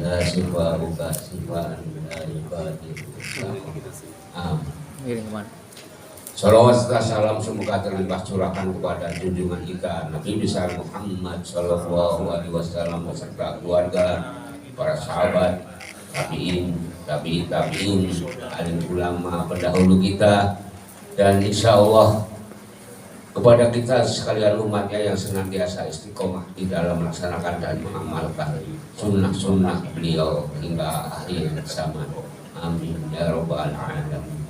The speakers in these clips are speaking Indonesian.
la sifa'uka sifa'an la yubadiru. Amin. Salawat serta salam semoga terlimpah curahkan kepada junjungan kita Nabi besar Muhammad Sallallahu Alaihi Wasallam beserta keluarga, para sahabat, tabiin, alim ulama pendahulu kita, dan insya Allah kepada kita sekalian umatnya yang senantiasa istiqomah di dalam melaksanakan dan mengamalkan sunnah-sunnah beliau hingga akhir zaman. Amin ya rabbal alamin.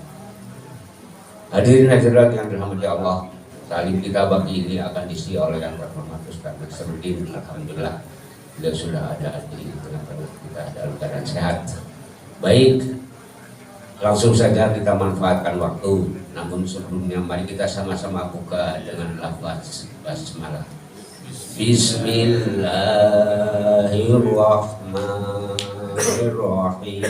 Hadirin hadirat yang dirahmati Allah, talim kita pagi ini akan diisi oleh yang terhormat Ustaz Nasruddin. Alhamdulillah beliau sudah ada di tengah-tengah kita dalam keadaan sehat. Baik, langsung saja kita manfaatkan waktu. Namun sebelumnya mari kita sama-sama buka dengan lafaz basmalah. Bismillahirrahmanirrahim.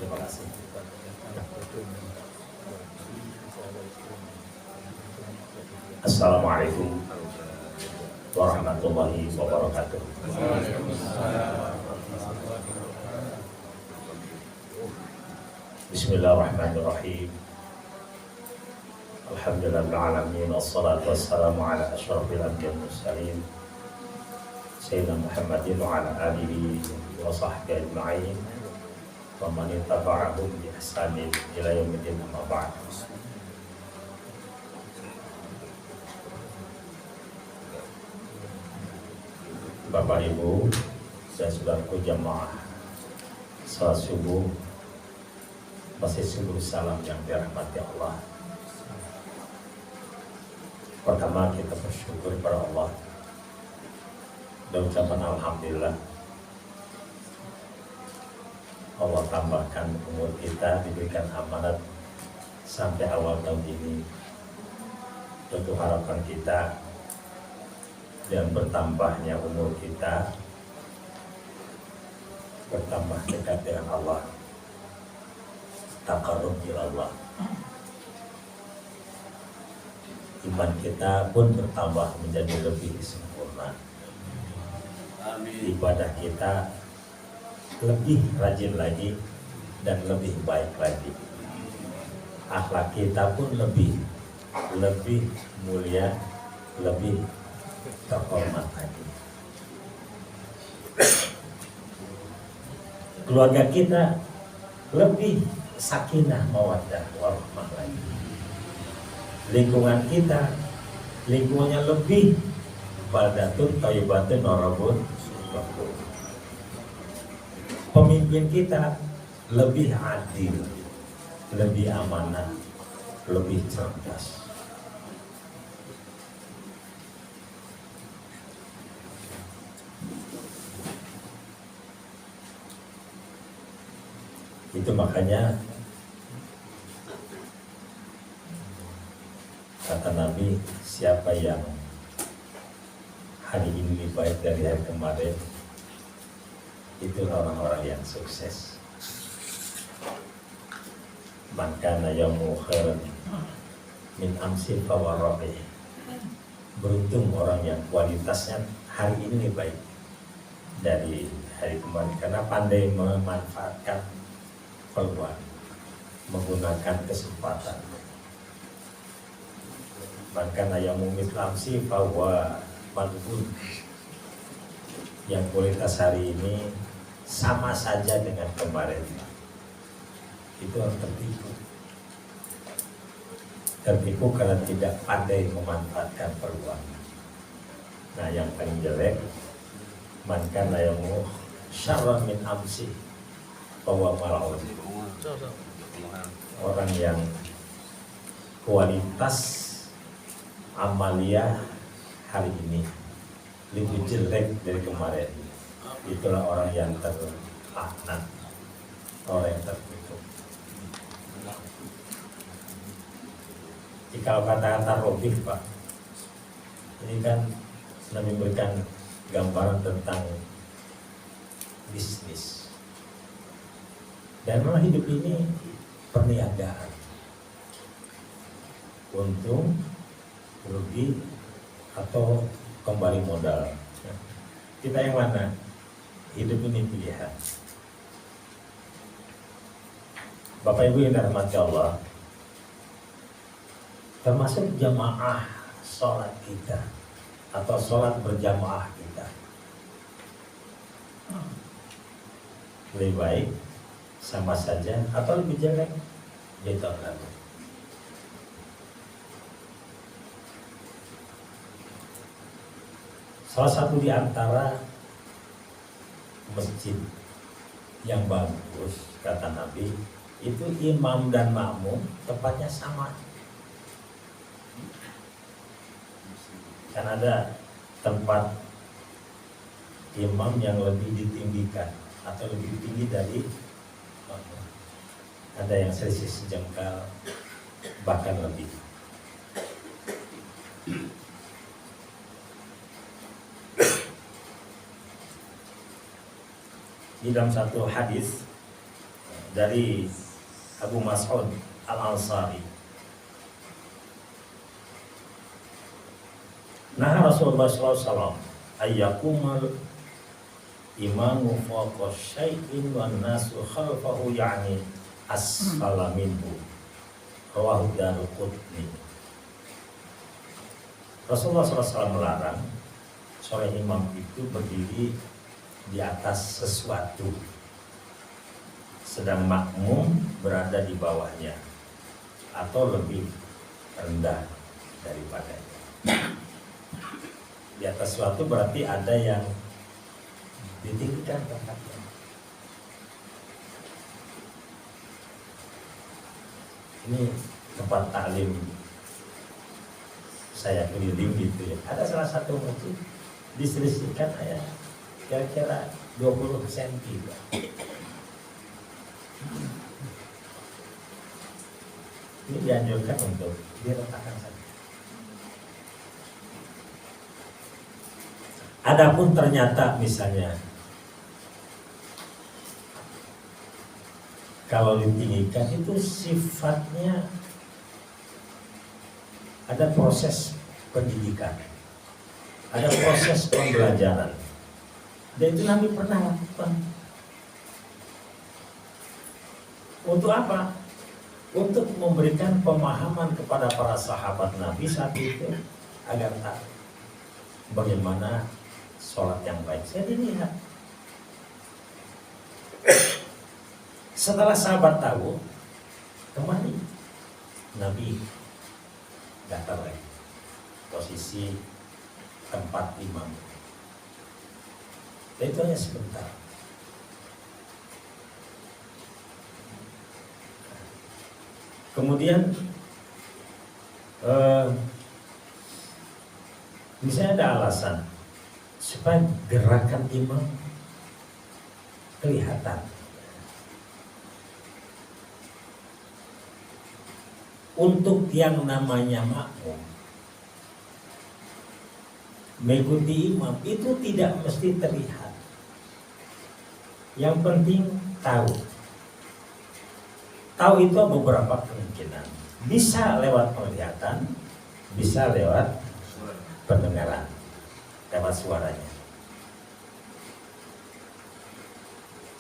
Terima kasih. Assalamualaikum warahmatullahi wabarakatuh. Bismillahirrahmanirrahim. Alhamdulillahirabbil alamin, wassalatu wassalamu ala asyrafil anbiya'i wal mursalin sayyidina Muhammadin wa ala alihi wa sahbihi ajma'in wa man ittaba'ahum bi ihsanin ila yaumil amma ba'd. Bapak Ibu dan saudaraku jamaah salat subuh, masih subuh salam yang dirahmati Allah. Pertama kita bersyukur kepada Allah dan ucapan alhamdulillah. Allah tambahkan umur kita, diberikan amanat sampai awal tahun ini. Tentu harapan kita dan bertambahnya umur kita, bertambah dekat dengan Allah, taqarrub ila Allah. Iman kita pun bertambah menjadi lebih sempurna. Ibadah kita lebih rajin lagi dan lebih baik lagi. Akhlak kita pun lebih mulia, lebih terhormat lagi. Keluarga kita lebih sakinah mawaddah warahmah lagi. Lingkungan kita, lingkungannya lebih baldatun thayyibatun warabun. Pemimpin kita lebih adil, lebih amanah, lebih cerdas. Itu makanya kata Nabi, siapa yang hari ini lebih baik dari hari kemarin, itu orang-orang yang sukses. Man kana yawmu khairan min amsi fawarabih. Beruntung orang yang kualitasnya hari ini lebih baik dari hari kemarin, karena pandai memanfaatkan peluang, menggunakan kesempatan. Bahkan yang mumit-lamsi bahwa manbun, yang kualitas hari ini sama saja dengan kemarin, itu harus tertipu karena tidak pandai memanfaatkan peluang. Nah, yang paling jelek, bahkan yang syarra min amsi bahwa malah orang yang kualitas amalia hari ini lebih jelek dari kemarin, itulah orang yang terlaknat, orang yang terkutuk. Jika kata-kata robih, Pak, ini kan Nabi memberikan gambaran tentang bisnis. Dan memang hidup ini perniagaan, untung, rugi, atau kembali modal. Kita yang mana? Hidup ini pilihan. Bapak Ibu yang dirahmati Allah, termasuk jamaah sholat kita atau sholat berjamaah kita, lebih baik sama saja atau lebih jelek di tahun lalu. Salah satu di antara masjid yang bagus kata Nabi itu imam dan makmum tempatnya sama. Kan ada tempat imam yang lebih ditinggikan atau lebih tinggi dari makmum. Ada yang selisih sejengkal bahkan lebih. Di dalam satu hadis dari Abu Mas'ud Al-Ansari, nah Rasulullah SAW ayyakumal imamu fawqa syai'in wan nasu khalfahu, yani asfala minhu, rawahu Daruqutni. Rasulullah SAW melarang seorang imam itu berdiri di atas sesuatu sedang makmum berada di bawahnya atau lebih rendah daripadanya. Di atas sesuatu berarti ada yang ditinggikan tempatnya. Ini tempat taklim saya keliling gitu ya. Ada salah satu masjid diselisihkan ya kira-kira 20 cm. Ini dianjurkan untuk diletakkan saja. Adapun ternyata misalnya kalau ditinggikan itu sifatnya ada proses pendidikan, ada proses pembelajaran. Dan itu Nabi pernah lakukan. Untuk apa? Untuk memberikan pemahaman kepada para sahabat Nabi saat itu agar tahu bagaimana sholat yang baik. Saya dilihat. Setelah sahabat tahu, kembali Nabi datar lagi posisi tempat imam. Dan itu hanya sebentar. Kemudian misalnya ada alasan supaya gerakan imam kelihatan. Untuk yang namanya makmum mengikuti imam itu tidak mesti terlihat. Yang penting tahu. Tahu itu beberapa kemungkinan. Bisa lewat penglihatan, bisa lewat pendengaran, lewat suaranya.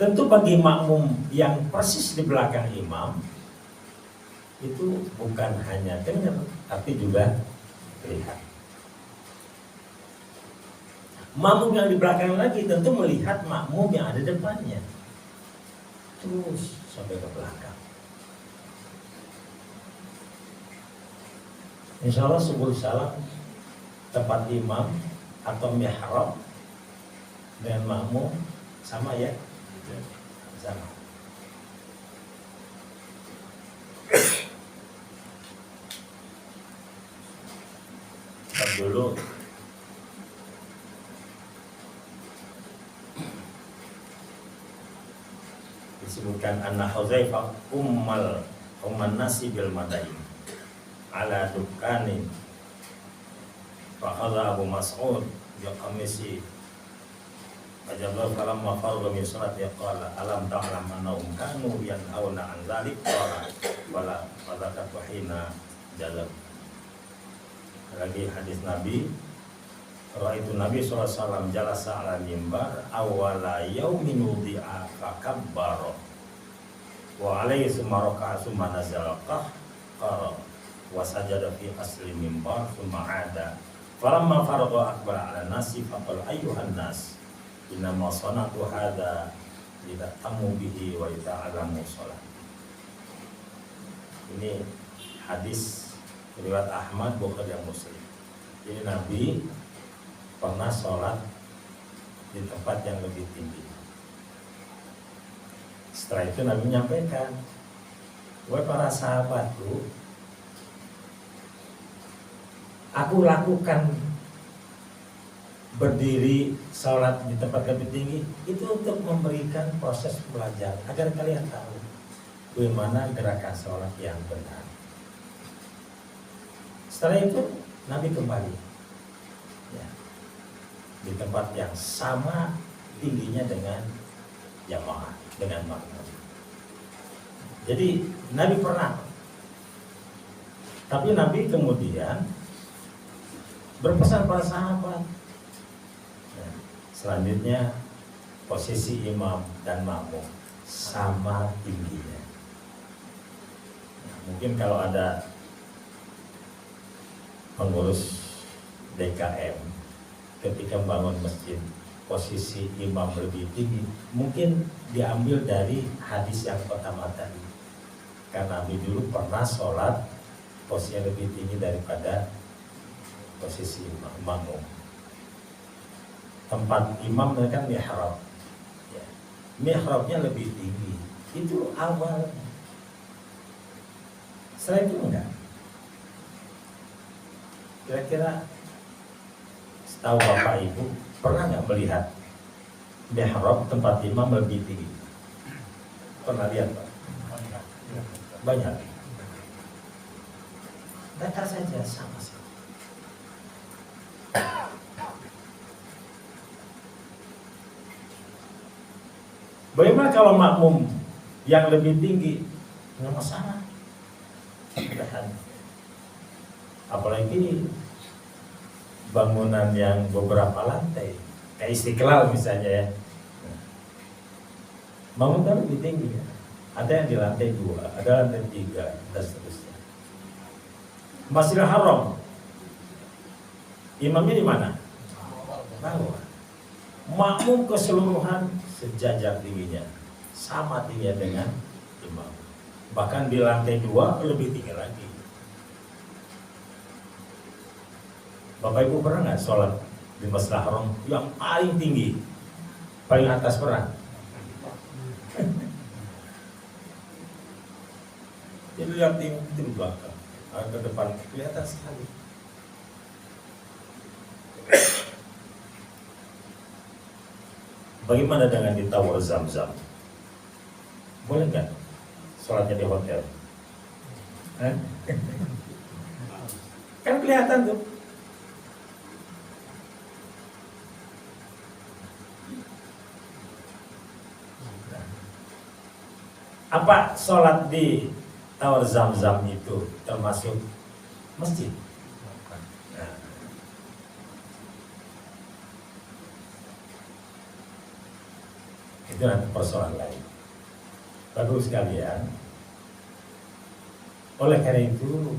Tentu bagi makmum yang persis di belakang imam itu bukan hanya dengar, tapi juga lihat. Makmum yang di belakang lagi tentu melihat makmum yang ada depannya, terus sampai ke belakang. Insya Allah subuh salam tempat imam atau mihrab dengan makmum sama ya, sama. Dulu disebutkan anna Hudzaifah umman nasi bil madain ala dukkanin fa hadza Abu Mas'ud bi qamisi fajallahu falamma faragha min salati qala alam ta'lam annahum kanu yanhauna an dzalik qala wala fadzakatu hina jalab. Lagi hadis Nabi Ra'aitu Nabi sallallahu alaihi wasallam jalasa 'ala mimbar awwala yaumin wudi'a fakabbara wa alaihi summa raka'a summa nazala qahqara wa sajada fi asli mimbar summa 'ada falamma faragha akbara 'ala nasi faqala ayyuhan nas innama sanatu hadza lita'tamu bihi wa lita'lamu shalah. Ini hadis riwayat Ahmad, Bukhari dan Muslim. Jadi Nabi pernah sholat di tempat yang lebih tinggi. Setelah itu Nabi menyampaikan, wahai para sahabatku, aku lakukan berdiri sholat di tempat lebih tinggi itu untuk memberikan proses belajar agar kalian tahu bagaimana gerakan sholat yang benar. Setelah itu Nabi kembali ya, di tempat yang sama tingginya dengan jamaah, dengan makmum. Jadi Nabi pernah, tapi Nabi kemudian berpesan para sahabat. Nah, selanjutnya posisi imam dan makmum sama tingginya. Nah, mungkin kalau ada pengurus DKM ketika membangun masjid posisi imam lebih tinggi, mungkin diambil dari hadis yang pertama tadi, karena Nabi dulu pernah sholat posisinya lebih tinggi daripada posisi makmum. Tempat imam kan mihrab ya. Mihrabnya lebih tinggi, itu awal. Setelah itu enggak. Kira-kira setahu Bapak Ibu pernah nggak melihat mihrab tempat imam lebih tinggi? Pernah lihat Pak? Banyak. Datar saja sama saja. Bagaimana kalau makmum yang lebih tinggi? Nggak masalah. Apalagi bangunan yang beberapa lantai, kayak Istiqlal misalnya ya. Bangunan lebih tinggi ya. Ada yang di lantai 2, ada lantai 3, dan seterusnya. Masjidil Haram, imamnya di mana? Bawah. Makmum keseluruhan sejajar tingginya, sama tingginya dengan imam. Bahkan di lantai 2 lebih tinggi lagi. Bapak Ibu pernah nggak sholat di Masjidil Haram yang paling tinggi, paling atas pernah? Jadi lihat di belakang, ke depan kelihatan sekali. Bagaimana dengan di Tower Zamzam? Boleh nggak sholatnya di hotel? Kan kelihatan tuh. Apa sholat di Tower Zamzam itu termasuk masjid? Nah. Itu nanti persoalan lain. Bagus sekalian. Oleh karena itu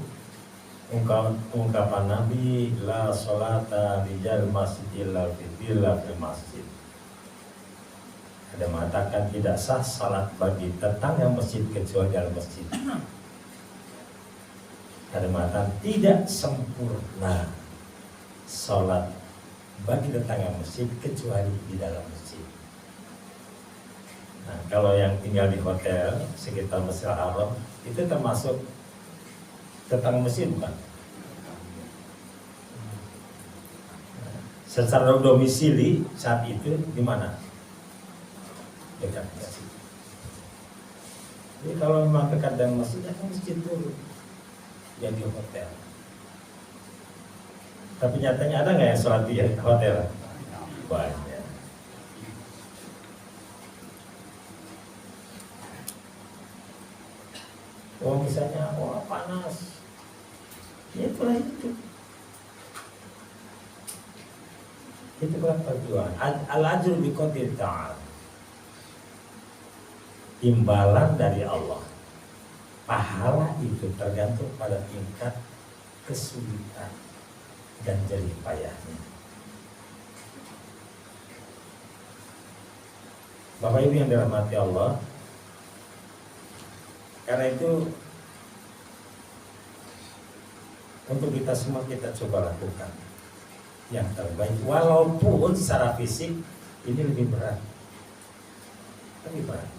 ungkapan Nabi la sholata rijal masjid illa fil masjid. Ada mengatakan tidak sah salat bagi tetangga masjid kecuali dalam masjid. Ada mengatakan tidak sempurna salat bagi tetangga masjid kecuali di dalam masjid. Nah, kalau yang tinggal di hotel sekitar Masjidil Haram itu termasuk tetangga masjid bukan? Secara domisili saat itu di mana? Dekat masjid. Jadi kalau memang dekat dengan masjid, ya kan masjid dulu, yang di hotel. Tapi nyatanya ada nggak yang sholat di hotel? Banyak. Oh misalnya, wah panas, ya itulah itu. Itulah perjuangan. Al-ajru biqadri ta'ala. Imbalan dari Allah. Pahala itu tergantung pada tingkat kesulitan dan jerih payahnya. Bapak Ibu yang dirahmati Allah, karena itu untuk kita semua kita coba lakukan yang terbaik, walaupun secara fisik ini lebih berat, lebih berat.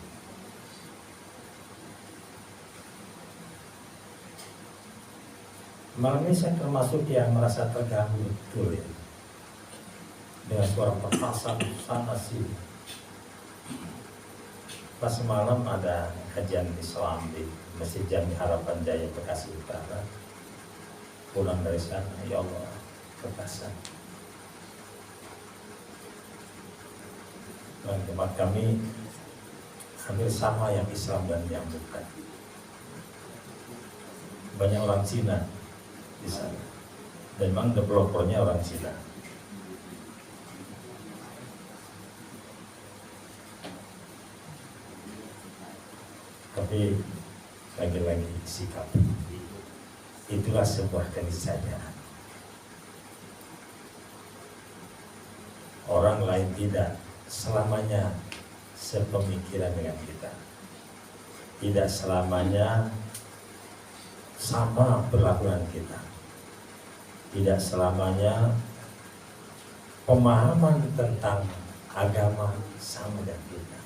Malam ini saya termasuk yang merasa terganggu betul ya, dengan suara petasan sana sini. Pas malam ada kajian Islam di Masjid Jami Harapan Jaya Bekasi Utara. Pulang dari sana, ya Allah, petasan. Dan tempat kami hampir sama yang Islam dan yang bukan. Banyak orang Cina di sana, dan memang developernya orang Cina. Tapi lagi-lagi sikap, itulah sebuah keniscayaan. Orang lain tidak selamanya sepemikiran dengan kita, tidak selamanya sama perlakuan kita, tidak selamanya pemahaman tentang agama sama dengan kita.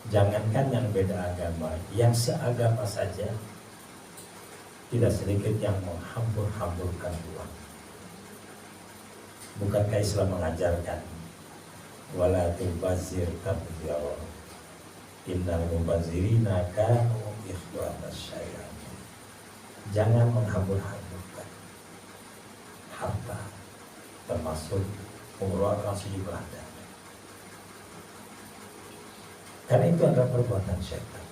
Jangankan yang beda agama, yang seagama saja tidak sedikit yang menghambur-hamburkan uang. Bukankah Islam mengajarkan wala tubazir tabzira innal mubazirina kanu ikhwanas syayatin. Jangan menghambur-hamburkan harta, termasuk pengeluaran sejumlah dana. Karena itu adalah perbuatan syaitan.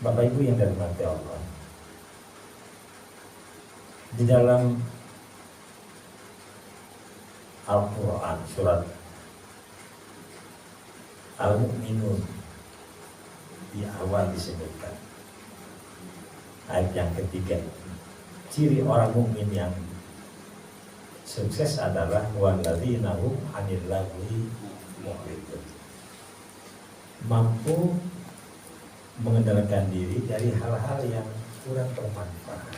Bapak Ibu yang dirahmati Allah, di dalam Al-Quran surat Al-Mu'minun di awal disebutkan ayat yang ketiga, ciri orang mukmin yang sukses adalah walladzina hum 'anil lagwi mu'ridun, mampu mengendalikan diri dari hal-hal yang kurang bermanfaat.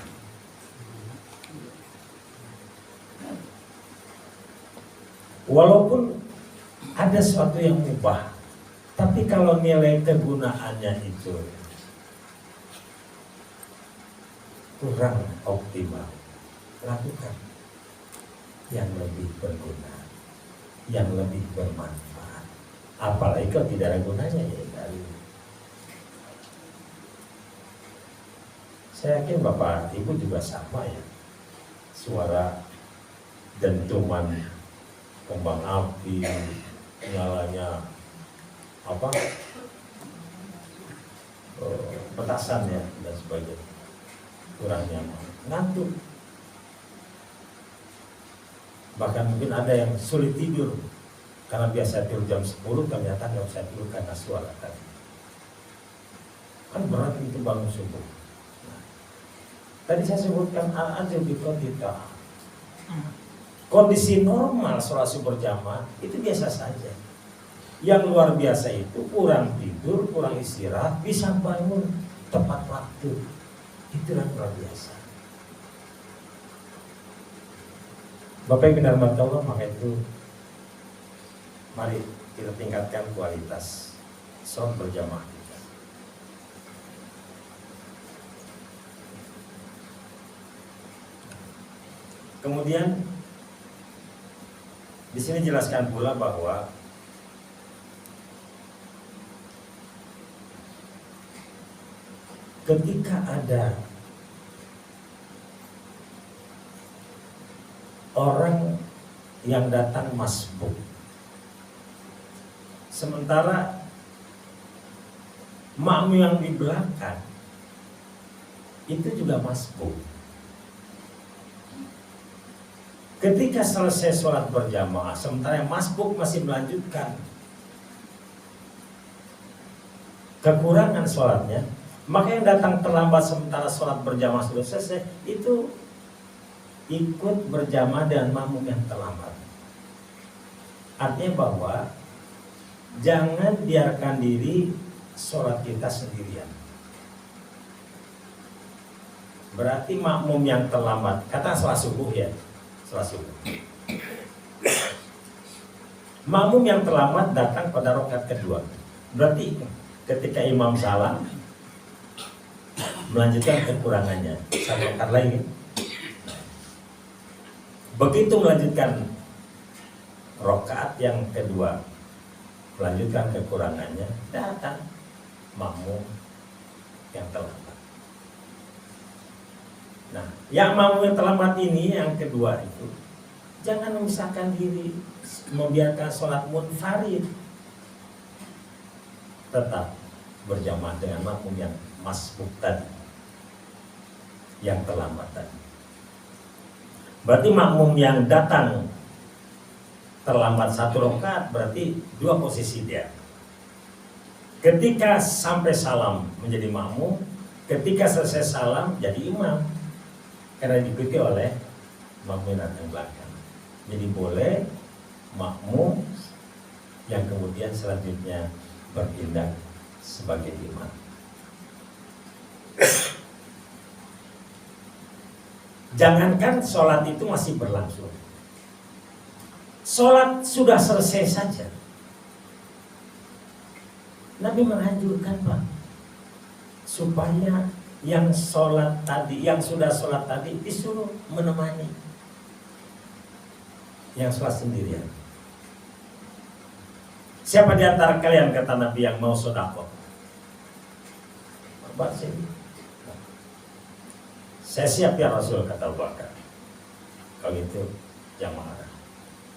Walaupun ada sesuatu yang mubah, tapi kalau nilai kegunaannya itu kurang optimal, lakukan yang lebih berguna, yang lebih bermanfaat. Apalagi kalau tidak ada gunanya, ya dari. Saya yakin Bapak Ibu juga sama ya, suara dentuman kembang api, nyalanya petasan ya dan sebagainya, kurang nyaman, ngantuk. Bahkan mungkin ada yang sulit tidur karena biasa tidur jam 10, ternyata nggak bisa tidur karena suara tadi. Kan berat itu bangun subuh. Nah, tadi saya sebutkan al-ajru biqadri ta'ala. Kondisi normal sholat subuh berjamaah itu biasa saja. Yang luar biasa itu kurang tidur, kurang istirahat, bisa bangun tepat waktu. Itulah luar biasa. Bapak Ibu dan Allah, maka itu mari kita tingkatkan kualitas sholat berjamaah kita. Kemudian di sini jelaskan pula bahwa ketika ada orang yang datang masbuk, sementara makmum yang di belakang itu juga masbuk. Ketika selesai sholat berjamaah, sementara yang masbuk masih melanjutkan, kekurangan sholatnya, maka yang datang terlambat sementara sholat berjamaah sudah selesai, itu ikut berjamaah dengan makmum yang terlambat. Artinya bahwa jangan biarkan diri sholat kita sendirian. Berarti makmum yang terlambat, kata sholat subuh ya, sholat subuh. Makmum yang terlambat datang pada rakaat kedua. Berarti ketika imam salam melanjutkan kekurangannya satu rakaat lagi. Begitu melanjutkan rakaat yang kedua, melanjutkan kekurangannya, datang makmum yang terlambat. Nah, yang makmum yang terlambat ini yang kedua itu jangan memisahkan diri, membiarkan sholat munfarid, tetap berjamaah dengan makmum yang masbuk tadi, yang terlambat tadi. Berarti makmum yang datang terlambat satu rakaat berarti dua posisi dia. Ketika sampai salam menjadi makmum, ketika selesai salam jadi imam, karena diikuti oleh makmum yang belakang. Jadi boleh makmum yang kemudian selanjutnya bertindak sebagai imam. Jangankan sholat itu masih berlangsung, sholat sudah selesai saja, Nabi menganjurkan Pak, supaya yang sholat tadi, yang sudah sholat tadi disuruh menemani yang sholat sendirian. Siapa di antara kalian, kata Nabi, yang mau sedekah? Bapak sini. Saya siap ya Rasul, kata Abu Bakar. Kalau itu jamaah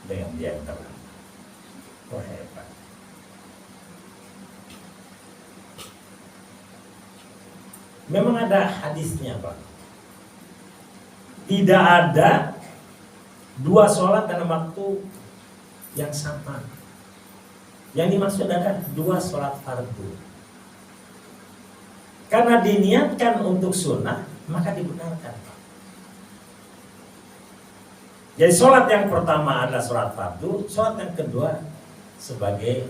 dengan dia yang terlambat. Oh hebat. Memang ada hadisnya Pak. Tidak ada dua sholat dalam waktu yang sama. Yang dimaksud adalah dua sholat fardu. Karena diniatkan untuk sunnah, maka dibenarkan. Jadi sholat yang pertama adalah sholat fardu, sholat yang kedua sebagai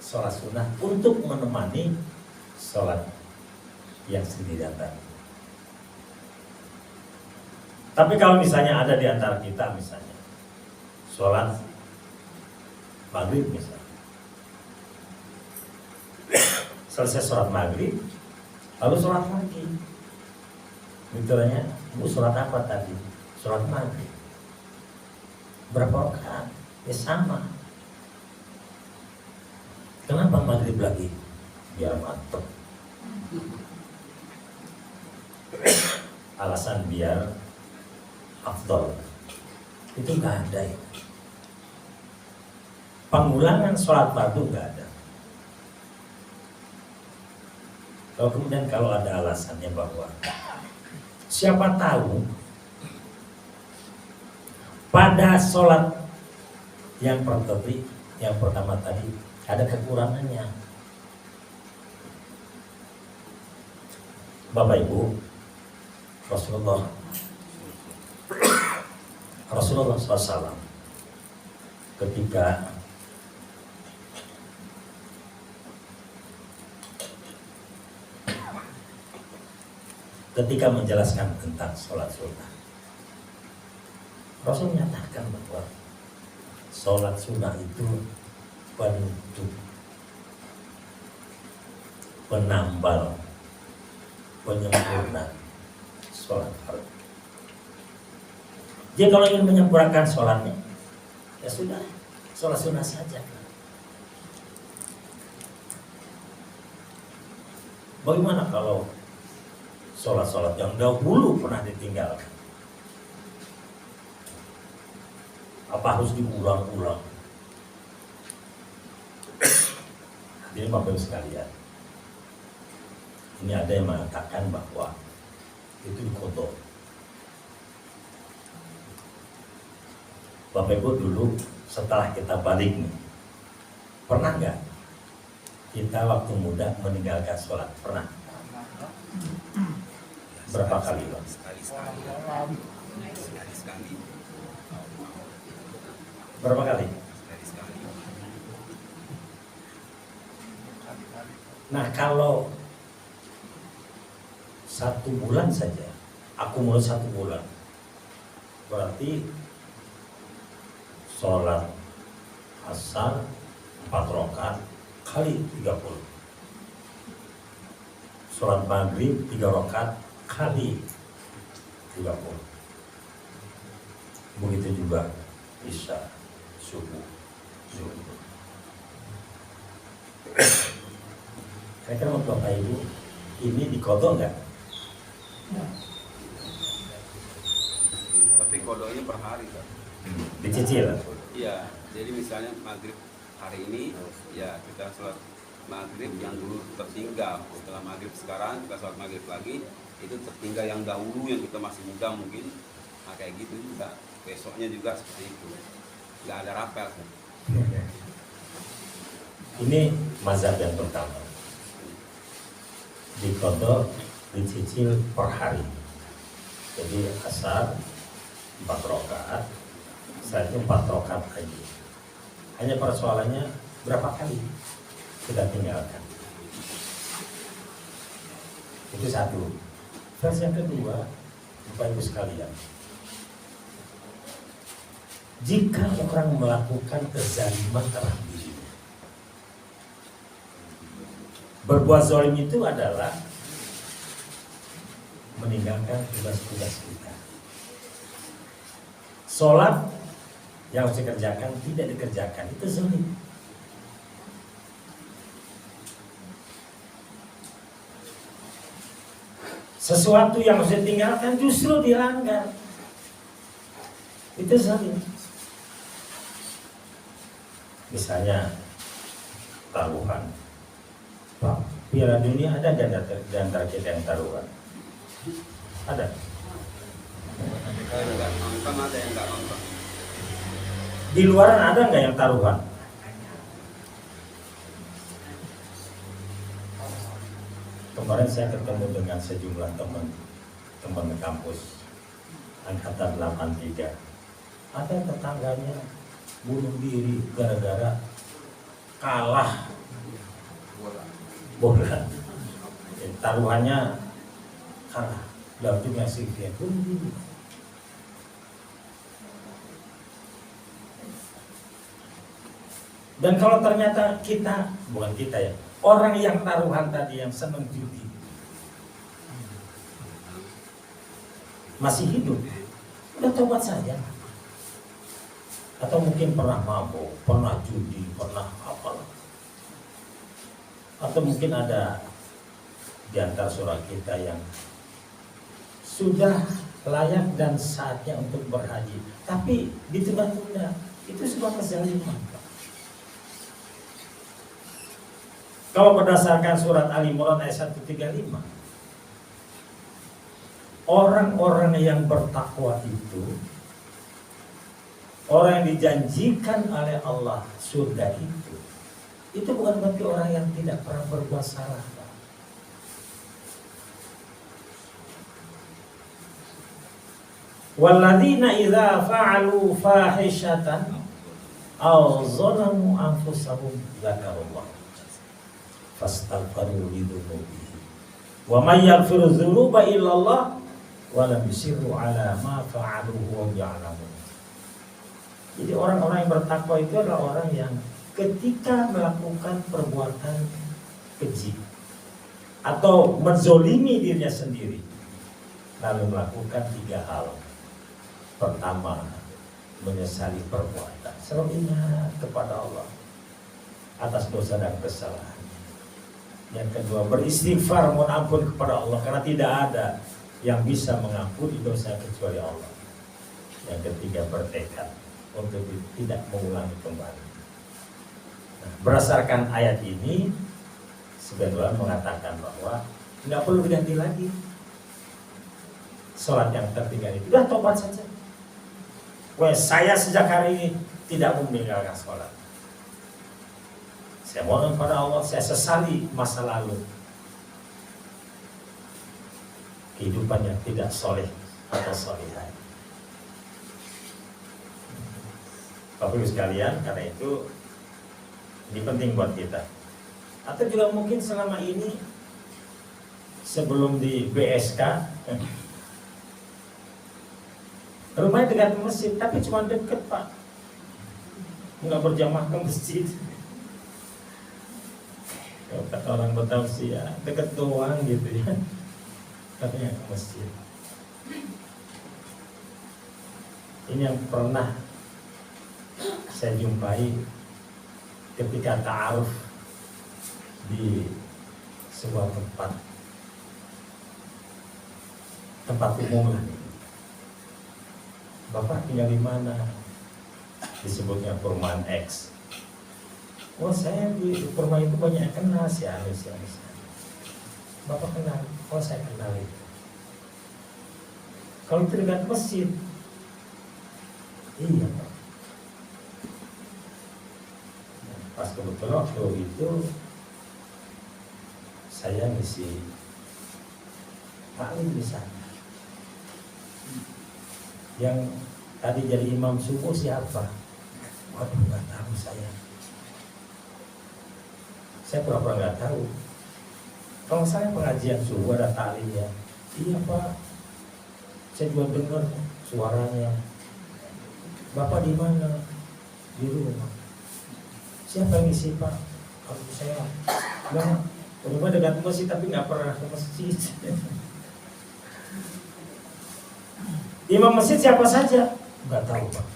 sholat sunnah untuk menemani sholat yang sendirian tadi. Tapi kalau misalnya ada di antara kita misalnya sholat maghrib misalnya, selesai sholat maghrib lalu sholat lagi, misalnya bu sholat apa tadi? Sholat maghrib. Berapa rakaat? Ya sama. Kenapa maghrib lagi? Biar mantap. Alasan biar afdol. Itu nggak ada ya. Pengulangan sholat fardu nggak ada. Kalau kemudian kalau ada alasannya bahwa siapa tahu pada sholat yang pertama tadi ada kekurangannya. Bapak Ibu, Rasulullah SAW ketika menjelaskan tentang sholat sunnah, Rasul menyatakan bahwa sholat sunnah itu penutup, penambal, penyempurna sholat fardu. Jadi kalau ingin menyempurnakan sholatnya, ya sudah, sholat sunnah saja. Bagaimana kalau sholat-sholat yang dahulu pernah ditinggalkan? Apa harus diulang-ulang? Jadi Bapak Ibu sekalian, ini ada yang mengatakan bahwa itu dikodok. Bapak Ibu dulu setelah kita balik nih, pernah nggak kita waktu muda meninggalkan sholat? Pernah? Berapa kali, Pak? Sekali. Berapa kali? Nah, kalau 1 bulan saja, aku mulai 1 bulan, berarti sholat asar 4 rakaat kali 30, sholat maghrib 3 rakaat kali 30, begitu juga isya, subuh, zuhur. Kira-kira untuk Bapak Ibu ini dikodok nggak? Tapi kodonya per hari kan? Dicicil. Iya, jadi misalnya maghrib hari ini, ya kita sholat maghrib yang dulu tertinggal. Setelah maghrib sekarang kita sholat maghrib lagi, itu tertinggal yang dahulu yang kita masih muda mungkin. Nah kayak gitu juga, besoknya juga seperti itu. Nggak ada rapel kan? Ini mazhab yang pertama. Dikodok, dicicil per hari. Jadi asar 4 rakaat, setelah itu 4 rakaat lagi. Hanya persoalannya berapa kali kita tinggalkan. Itu satu. Terus yang kedua, Bapak Ibu sekalian, jika orang melakukan kezaliman terhadap dirinya, berbuat zalim itu adalah meninggalkan tugas-tugas kita. Sholat yang harus dikerjakan tidak dikerjakan, itu zalim. Sesuatu yang harus ditinggalkan justru dilanggar, itu zalim. Misalnya taruhan, Pak, Piala Dunia ada di antara kita yang taruhan? Ada. Nggak nonton, ada yang nggak nonton. Di luaran ada nggak yang taruhan? Kemarin saya ketemu dengan sejumlah teman kampus angkatan 83. Ada tetangganya bunuh diri gara-gara kalah bola. Taruhannya kalah, lalu ngasih dia bunuh diri. Dan kalau ternyata kita, bukan kita ya, orang yang taruhan tadi yang senang judi masih hidup, udah tobat saja. Atau mungkin pernah mabuk, pernah judi, pernah apalah. Atau mungkin ada di antara saudara kita yang sudah layak dan saatnya untuk berhaji, tapi ditunda-tunda, itu sebuah kezaliman. Kalau berdasarkan surat Al-Imran ayat 135, orang-orang yang bertakwa itu, orang yang dijanjikan oleh Allah surga itu bukan berarti orang yang tidak pernah berbuat salah. Walladzina idza fa'alu fahishatan aw zalamu anfusahum dzakarullah fastaghfiru lidzunubihim wa may yaghfiru dzunuba illallah wa lam yusirru ala ma fa'alu wa ya'lamun. Jadi orang-orang yang bertakwa itu adalah orang yang ketika melakukan perbuatan keji atau menzolimi dirinya sendiri, lalu melakukan 3 hal. Pertama, menyesali perbuatan, selalu ingat kepada Allah atas dosa dan kesalahan. Yang kedua, beristighfar, mohon ampun kepada Allah, karena tidak ada yang bisa mengampuni dosa kecuali Allah. Yang ketiga, bertekad untuk tidak mengulangi kembali. Nah, berdasarkan ayat ini, sebagian mengatakan bahwa tidak perlu diganti lagi sholat yang tertinggal itu, sudah tobat saja. Wah, saya sejak hari ini tidak mau meninggalkan sholat. Saya mohon pada Allah, saya sesali masa lalu kehidupan yang tidak soleh atau solihah. Bapak Ibu sekalian, karena itu ini penting buat kita. Atau juga mungkin selama ini sebelum di BSK rumahnya dekat masjid, tapi cuma deket Pak, nggak berjamaah ke masjid. Kalau kata orang Betawi sih ya deket doang gitu ya, tapi nggak ke masjid. Ini yang pernah saya jumpai ketika ta'aruf di sebuah tempat umum lah. Bapak tinggal di mana? Disebutnya perumahan X. Oh, saya di perumahan itu banyak yang kenal si Anu. Bapak kenal? Oh, saya kenal itu. Kalau itu dekat masjid, iya Pak. Pas kebetulan waktu itu saya ngisi taklim di sana. Yang tadi jadi imam subuh siapa? Waduh, nggak tahu saya. Saya pura-pura nggak tahu. Kalau saya pengajian subuh ada taklim ya. Iya Pak. Saya juga dengar suaranya. Bapak di mana? Di rumah. Siapa yang ngisi Pak? Kalau saya bilang, rumah dekat masjid tapi nggak pernah ke masjid. Imam masjid siapa saja? Nggak tahu Pak.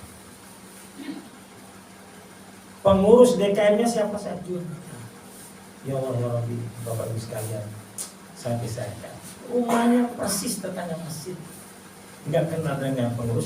Pengurus DKM-nya siapa saja? Ya Allah ya Rabbi, Bapak Ibu sekalian, saya pisahkan. Rumahnya persis tetangga masjid. Nggak kenal dengan pengurus.